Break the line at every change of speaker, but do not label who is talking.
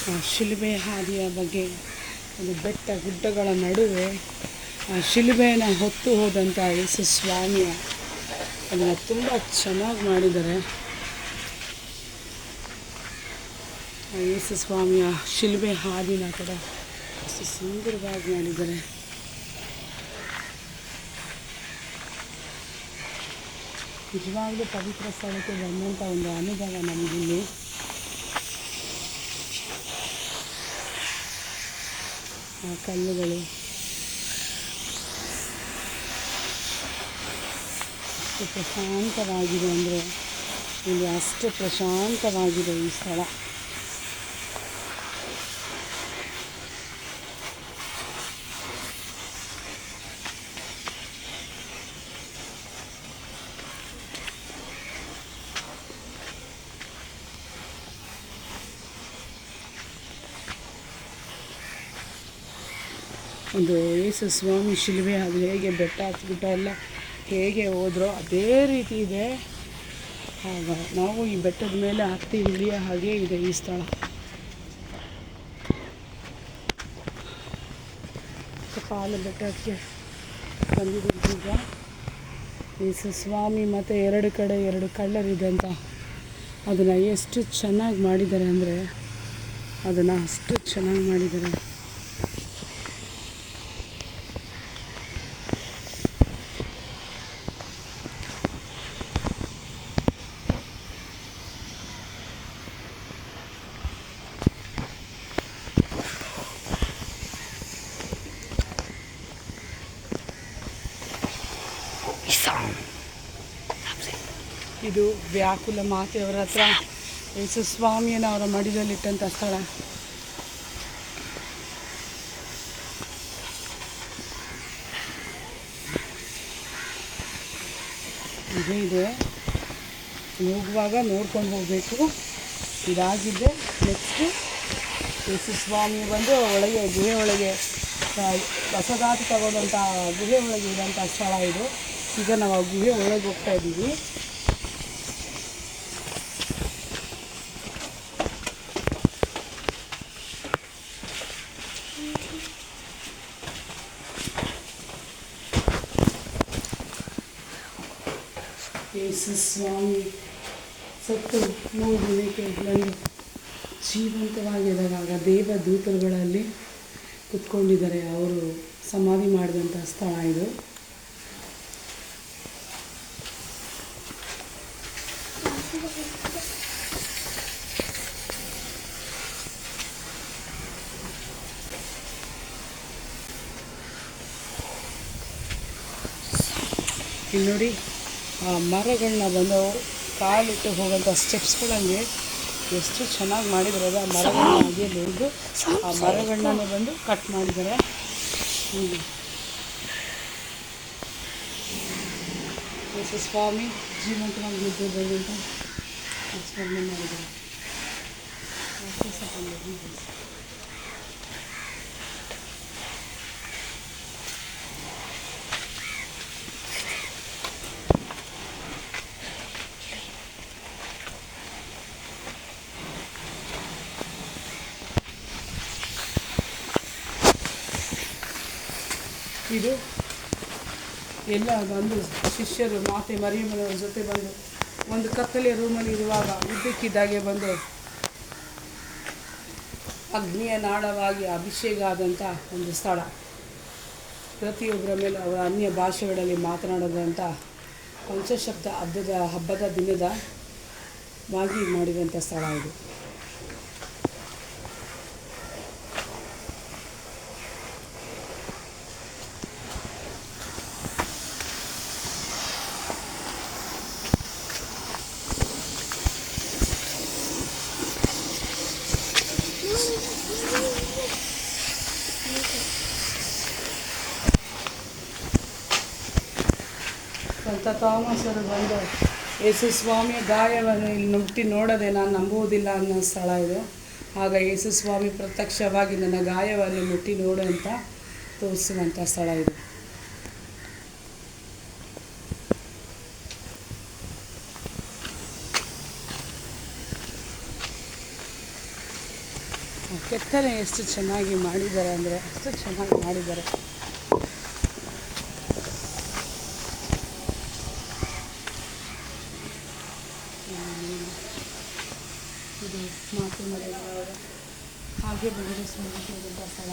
ಶಿಲುಬೆ ಹಾದಿಯ ಬಗ್ಗೆ, ಒಂದು ಬೆಟ್ಟ ಗುಡ್ಡಗಳ ನಡುವೆ ಶಿಲುಬೆಯನ್ನು ಹೊತ್ತು ಹೋದಂಥ ಯೇಸು ಸ್ವಾಮಿಯ ಅದನ್ನು ತುಂಬ ಚೆನ್ನಾಗಿ ಮಾಡಿದ್ದಾರೆ. ಯೇಸು ಸ್ವಾಮಿಯ ಶಿಲುಬೆ ಹಾದಿನ ಕೂಡ ಅಷ್ಟು ಸುಂದರವಾಗಿ ಮಾಡಿದ್ದಾರೆ. ನಿಜವಾಗ್ಲೂ ಪವಿತ್ರ ಸ್ಥಳಕ್ಕೆ ಬಂದಂಥ ಒಂದು ಅನುಭವ ನಮಗಿಲ್ಲಿ. ಆ ಕಲ್ಲುಗಳು ಅಷ್ಟು ಪ್ರಶಾಂತವಾಗಿದೆ ಅಂದರೆ ಇಲ್ಲಿ ಅಷ್ಟು ಪ್ರಶಾಂತವಾಗಿದೆ ಈ ಸ್ಥಳ. ಒಂದು ಯೇಸು ಸ್ವಾಮಿ ಶಿಲುಬೆ ಅದು ಹೇಗೆ ಬೆಟ್ಟ ಹತ್ಬಿಟ್ಟ ಎಲ್ಲ ಹೇಗೆ ಹೋದ್ರೋ ಅದೇ ರೀತಿ ಇದೆ. ಆಗ ನಾವು ಈ ಬೆಟ್ಟದ ಮೇಲೆ ಹತ್ತಿ ಇಳಿಯ ಹಾಗೆ ಇದೆ ಈ ಸ್ಥಳ. ಕಪಾಲ ಬೆಟ್ಟಕ್ಕೆ ಬಂದಿದ್ದೀವಿ ಈಗ. ಯೇಸು ಸ್ವಾಮಿ ಮತ್ತು ಎರಡು ಕಡೆ ಎರಡು ಕಳ್ಳರಿದೆ ಅಂತ ಅದನ್ನು ಎಷ್ಟು ಚೆನ್ನಾಗಿ ಮಾಡಿದ್ದಾರೆ ಅಂದರೆ ಅದನ್ನು ಅಷ್ಟು ಚೆನ್ನಾಗಿ ಮಾಡಿದ್ದಾರೆ. ಇದು ವ್ಯಾಕುಲ ಮಾತೆಯವರ ಹತ್ರ ಯೇಸು ಸ್ವಾಮಿಯನ್ನು ಅವರ ಮಡಿಲಲ್ಲಿಟ್ಟಂಥ ಸ್ಥಳ. ಇದೇ ಇದೆ, ಹೋಗುವಾಗ ನೋಡ್ಕೊಂಡು ಹೋಗಬೇಕು. ಇದಾಗಿದ್ದೆ ನೆಕ್ಸ್ಟು ಯೇಸು ಸ್ವಾಮಿ ಬಂದು ಒಳಗೆ ಗುಹೆ ಒಳಗೆ ಹೊಸದಾಗಿ ತಗೊಂಡಂಥ ಗುಹೆ ಒಳಗೆ ಇರೋಂಥ ಸ್ಥಳ ಇದು. ಈಗ ನಾವು ಆ ಗುಹೆ ಒಳಗೆ ಹೋಗ್ತಾ ಇದ್ದೀವಿ. ಯೇಸು ಸ್ವಾಮಿ ಸತ್ತು 3 ದಿನಕ್ಕೆ ಬಂದು ಜೀವಂತವಾಗಿದ್ದಾಗ ದೇವದೂತರುಗಳಲ್ಲಿ ಕುತ್ಕೊಂಡಿದ್ದಾರೆ. ಅವರು ಸಮಾಧಿ ಮಾಡಿದಂಥ ಸ್ಥಳ ಇದು. ಇಲ್ಲಿ ನೋಡಿ, ಆ ಮರಗಳನ್ನ ಬಂದು ಕಾಲಿಟ್ಟು ಹೋಗೋಂಥ ಸ್ಟೆಪ್ಸ್ಗಳಂಗೆ ಎಷ್ಟು ಚೆನ್ನಾಗಿ ಮಾಡಿದ್ದಾರೆ. ಆ ಮರಗಳನ್ನ ಹಾಗೆ ಬೆಳೆದು ಆ ಮರಗಳನ್ನ ಬಂದು ಕಟ್ ಮಾಡಿದ್ದಾರೆ. ಯೇಸು ಸ್ವಾಮಿ ಜೀವಂತವಾಗಿ ಇದ್ದಿದ್ದು ಅಂತ ಸ್ಮರಣೆ ಮಾಡಿದ್ದಾರೆ. ಇದು ಎಲ್ಲ ಬಂದು ಶಿಷ್ಯರು ಮಾತೆ ಮರಿಯಮ್ಮನವ್ರ ಜೊತೆ ಬಂದು ಒಂದು ಕತ್ತಲೆಯ ರೂಮಲ್ಲಿ ಇರುವಾಗ ಇದ್ದಕ್ಕಿದ್ದಾಗೆ ಬಂದು ಅಗ್ನಿಯ ನಾಳವಾಗಿ ಅಭಿಷೇಕ ಆದಂಥ ಒಂದು ಸ್ಥಳ. ಪ್ರತಿಯೊಬ್ಬರ ಮೇಲೆ ಅವರ ಅನ್ಯ ಭಾಷೆಗಳಲ್ಲಿ ಮಾತನಾಡೋದಂಥ ಪಂಚಶಬ್ದ ಹಬ್ಬದ ದಿನದವಾಗಿ ಮಾಡಿದಂಥ ಸ್ಥಳ ಇದು. ಸಂತ ಥಾಮಸರು ಬಂದು ಯೇಸು ಸ್ವಾಮಿಯ ಗಾಯವನ್ನು ಇಲ್ಲಿ ಮುಟ್ಟಿ ನೋಡದೆ ನಾನು ನಂಬುವುದಿಲ್ಲ ಅನ್ನೋ ಸ್ಥಳ ಇದು. ಆಗ ಯೇಸು ಸ್ವಾಮಿ ಪ್ರತ್ಯಕ್ಷವಾಗಿ ನನ್ನ ಗಾಯವನ್ನು ಮುಟ್ಟಿ ನೋಡು ಅಂತ ತೋರಿಸುವಂಥ ಸ್ಥಳ ಇದು. ಕೆತ್ತನೆ ಎಷ್ಟು ಚೆನ್ನಾಗಿ ಮಾಡಿದ್ದಾರೆ ಅಂದರೆ ಅಷ್ಟು ಚೆನ್ನಾಗಿ ಮಾಡಿದ್ದಾರೆ. ಇದು ಮಾತು ಮರೆಯಲಾಗದ ಹಾಗೆ ಬಗೆಹರಿಸುವಂಥ ಸ್ಥಳ.